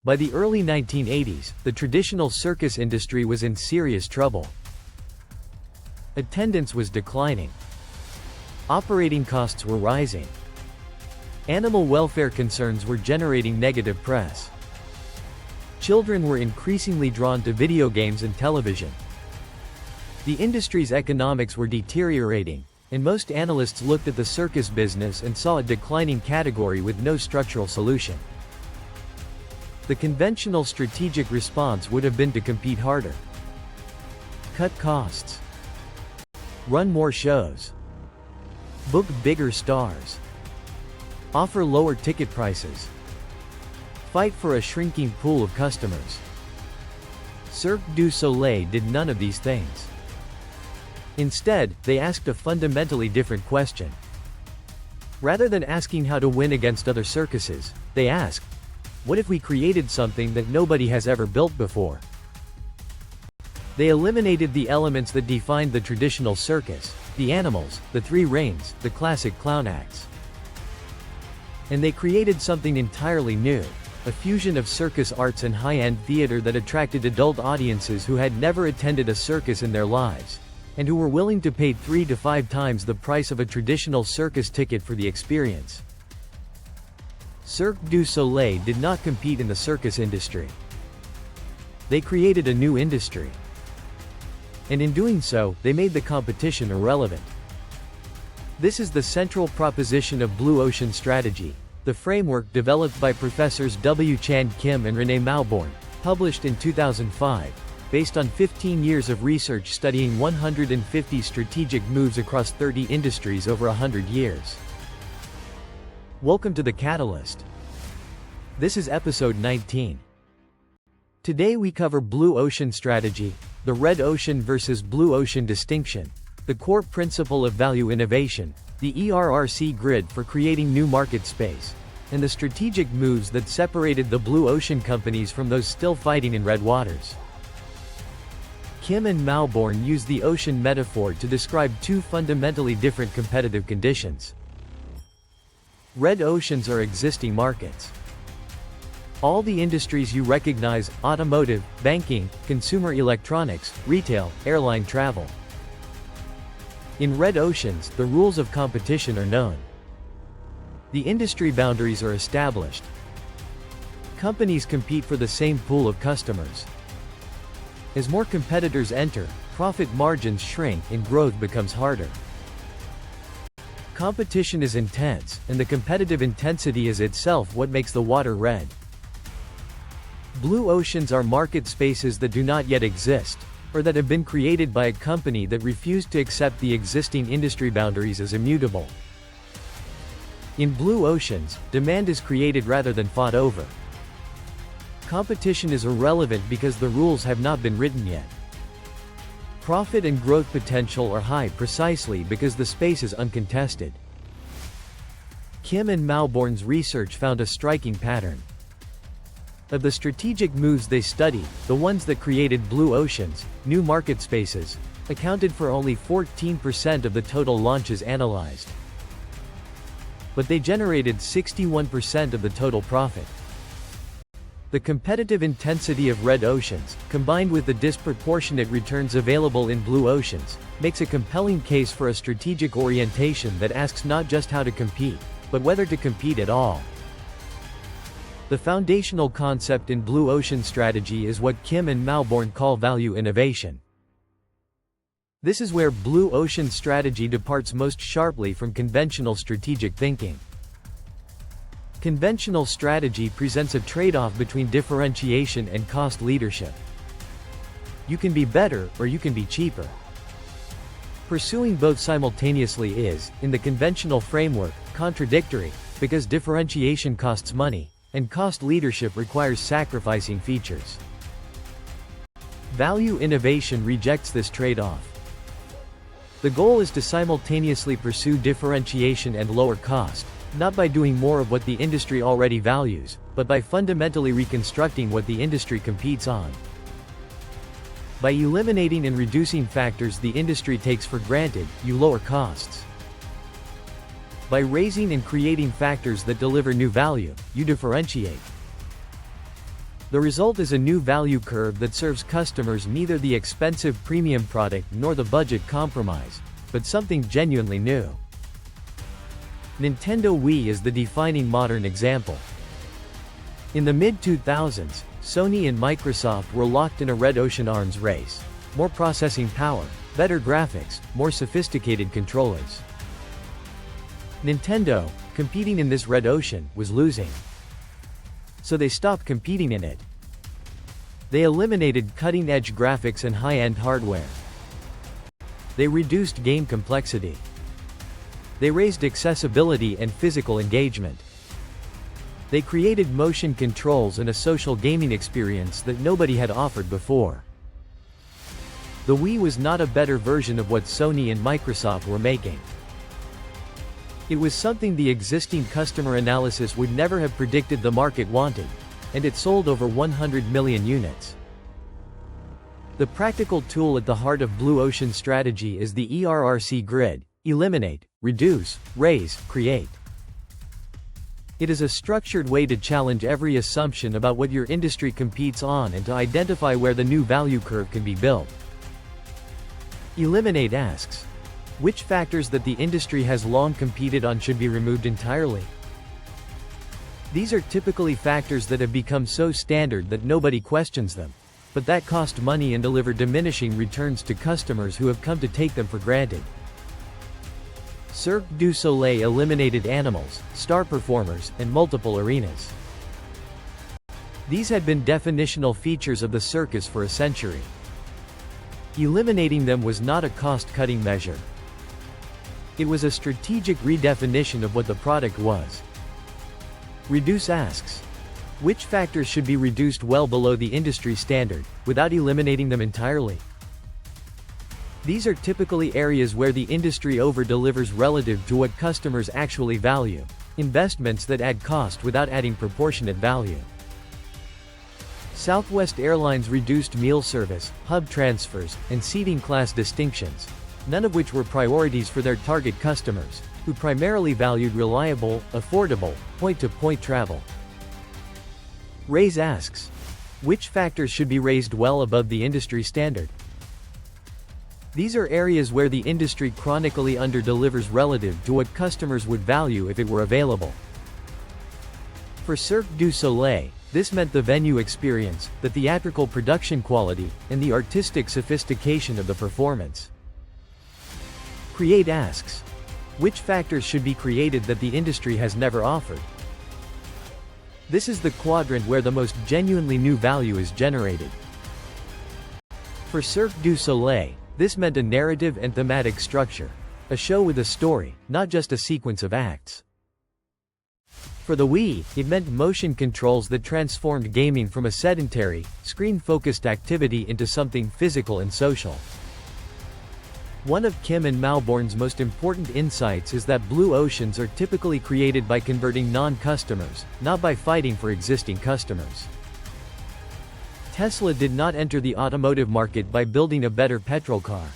By the early 1980s, the traditional circus industry was in serious trouble. Attendance was declining. Operating costs were rising. Animal welfare concerns were generating negative press. Children were increasingly drawn to video games and television. The industry's economics were deteriorating, and most analysts looked at the circus business and saw a declining category with no structural solution. The conventional strategic response would have been to compete harder. Cut costs. Run more shows. Book bigger stars. Offer lower ticket prices. Fight for a shrinking pool of customers. Cirque du Soleil did none of these things. Instead, they asked a fundamentally different question. Rather than asking how to win against other circuses, they asked, what if we created something that nobody has ever built before? They eliminated the elements that defined the traditional circus, the animals, the three rings, the classic clown acts. And they created something entirely new, a fusion of circus arts and high-end theater that attracted adult audiences who had never attended a circus in their lives, and who were willing to pay 3 to 5 times the price of a traditional circus ticket for the experience. Cirque du Soleil did not compete in the circus industry. They created a new industry. And in doing so, they made the competition irrelevant. This is the central proposition of Blue Ocean Strategy, the framework developed by Professors W. Chan Kim and Renee Mauborgne, published in 2005, based on 15 years of research studying 150 strategic moves across 30 industries over 100 years. Welcome to The Catalyst. This is episode 19. Today we cover Blue Ocean Strategy, the Red Ocean versus Blue Ocean distinction, the core principle of value innovation, the ERRC grid for creating new market space, and the strategic moves that separated the Blue Ocean companies from those still fighting in red waters. Kim and Mauborgne use the ocean metaphor to describe two fundamentally different competitive conditions. Red oceans are existing markets. All the industries you recognize: automotive, banking, consumer electronics, retail, airline travel. In red oceans, the rules of competition are known. The industry boundaries are established. Companies compete for the same pool of customers. As more competitors enter, profit margins shrink and growth becomes harder. Competition is intense, and the competitive intensity is itself what makes the water red. Blue oceans are market spaces that do not yet exist, or that have been created by a company that refused to accept the existing industry boundaries as immutable. In blue oceans, demand is created rather than fought over. Competition is irrelevant because the rules have not been written yet. Profit and growth potential are high precisely because the space is uncontested. Kim and Mauborgne's research found a striking pattern. Of the strategic moves they studied, the ones that created blue oceans, new market spaces, accounted for only 14% of the total launches analyzed. But they generated 61% of the total profit. The competitive intensity of red oceans, combined with the disproportionate returns available in blue oceans, makes a compelling case for a strategic orientation that asks not just how to compete, but whether to compete at all. The foundational concept in Blue Ocean Strategy is what Kim and Mauborgne call value innovation. This is where Blue Ocean Strategy departs most sharply from conventional strategic thinking. Conventional strategy presents a trade-off between differentiation and cost leadership. You can be better, or you can be cheaper. Pursuing both simultaneously is, in the conventional framework, contradictory, because differentiation costs money, and cost leadership requires sacrificing features. Value innovation rejects this trade-off. The goal is to simultaneously pursue differentiation and lower cost, not by doing more of what the industry already values, but by fundamentally reconstructing what the industry competes on. By eliminating and reducing factors the industry takes for granted, you lower costs. By raising and creating factors that deliver new value, you differentiate. The result is a new value curve that serves customers neither the expensive premium product nor the budget compromise, but something genuinely new. Nintendo Wii is the defining modern example. In the mid-2000s, Sony and Microsoft were locked in a red ocean arms race. More processing power, better graphics, more sophisticated controllers. Nintendo, competing in this red ocean, was losing. So they stopped competing in it. They eliminated cutting-edge graphics and high-end hardware. They reduced game complexity. They raised accessibility and physical engagement. They created motion controls and a social gaming experience that nobody had offered before. The Wii was not a better version of what Sony and Microsoft were making. It was something the existing customer analysis would never have predicted the market wanted, and it sold over 100 million units. The practical tool at the heart of Blue Ocean's strategy is the ERRC grid: eliminate, reduce, raise, create. It is a structured way to challenge every assumption about what your industry competes on and to identify where the new value curve can be built. Eliminate asks, which factors that the industry has long competed on should be removed entirely? These are typically factors that have become so standard that nobody questions them, but that cost money and deliver diminishing returns to customers who have come to take them for granted. Cirque du Soleil eliminated animals, star performers, and multiple arenas. These had been definitional features of the circus for a century. Eliminating them was not a cost-cutting measure. It was a strategic redefinition of what the product was. Reduce asks, which factors should be reduced well below the industry standard, without eliminating them entirely? These are typically areas where the industry over-delivers relative to what customers actually value, investments that add cost without adding proportionate value. Southwest Airlines reduced meal service, hub transfers, and seating class distinctions, none of which were priorities for their target customers, who primarily valued reliable, affordable, point-to-point travel. Raise asks, which factors should be raised well above the industry standard? These are areas where the industry chronically under-delivers relative to what customers would value if it were available. For Cirque du Soleil, this meant the venue experience, the theatrical production quality, and the artistic sophistication of the performance. Create asks, which factors should be created that the industry has never offered? This is the quadrant where the most genuinely new value is generated. For Cirque du Soleil, this meant a narrative and thematic structure. A show with a story, not just a sequence of acts. For the Wii, it meant motion controls that transformed gaming from a sedentary, screen-focused activity into something physical and social. One of Kim and Malborn's most important insights is that blue oceans are typically created by converting non-customers, not by fighting for existing customers. Tesla did not enter the automotive market by building a better petrol car.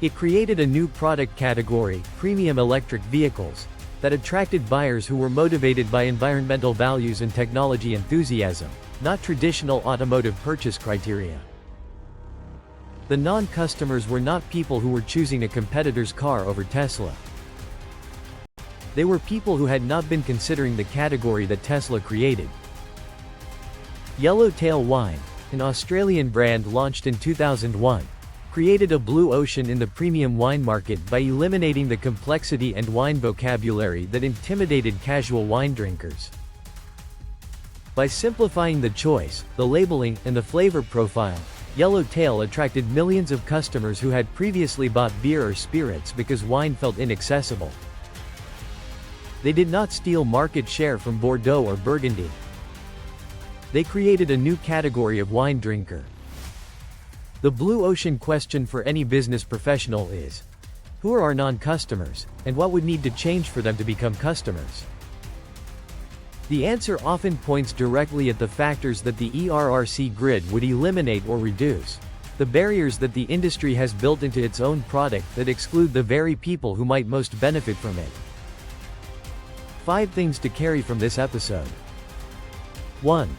It created a new product category, premium electric vehicles, that attracted buyers who were motivated by environmental values and technology enthusiasm, not traditional automotive purchase criteria. The non-customers were not people who were choosing a competitor's car over Tesla. They were people who had not been considering the category that Tesla created. Yellowtail Wine, an Australian brand launched in 2001, created a blue ocean in the premium wine market by eliminating the complexity and wine vocabulary that intimidated casual wine drinkers. By simplifying the choice, the labeling, and the flavor profile, Yellowtail attracted millions of customers who had previously bought beer or spirits because wine felt inaccessible. They did not steal market share from Bordeaux or Burgundy. They created a new category of wine drinker. The blue ocean question for any business professional is, who are our non-customers, and what would need to change for them to become customers? The answer often points directly at the factors that the ERRC grid would eliminate or reduce, the barriers that the industry has built into its own product that exclude the very people who might most benefit from it. 5 things to carry from this episode. 1.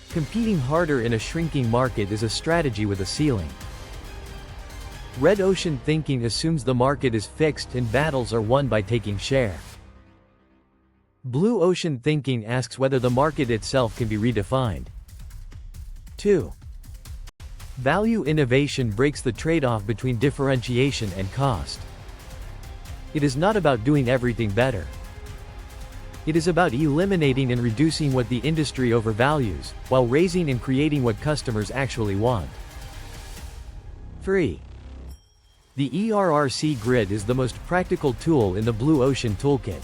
Competing harder in a shrinking market is a strategy with a ceiling. Red ocean thinking assumes the market is fixed and battles are won by taking share. Blue ocean thinking asks whether the market itself can be redefined. 2. Value innovation breaks the trade-off between differentiation and cost. It is not about doing everything better. It is about eliminating and reducing what the industry overvalues, while raising and creating what customers actually want. 3. The ERRC grid is the most practical tool in the Blue Ocean Toolkit.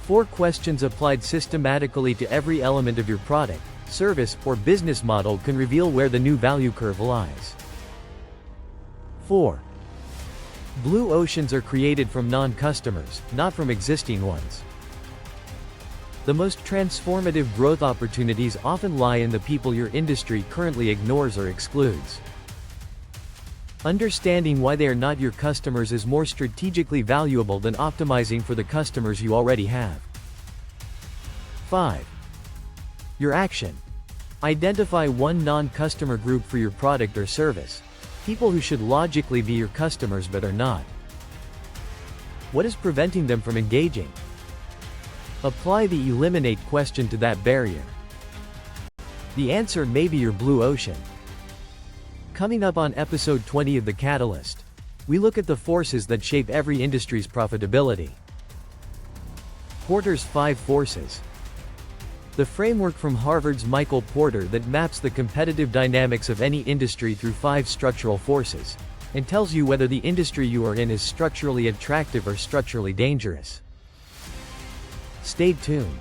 4 questions applied systematically to every element of your product, service, or business model can reveal where the new value curve lies. 4. Blue oceans are created from non-customers, not from existing ones. The most transformative growth opportunities often lie in the people your industry currently ignores or excludes. Understanding why they are not your customers is more strategically valuable than optimizing for the customers you already have. 5. Your action. Identify one non-customer group for your product or service. People who should logically be your customers but are not. What is preventing them from engaging? Apply the eliminate question to that barrier. The answer may be your blue ocean. Coming up on episode 20 of The Catalyst, we look at the forces that shape every industry's profitability. Porter's 5 forces. The framework from Harvard's Michael Porter that maps the competitive dynamics of any industry through 5 structural forces, and tells you whether the industry you are in is structurally attractive or structurally dangerous. Stay tuned.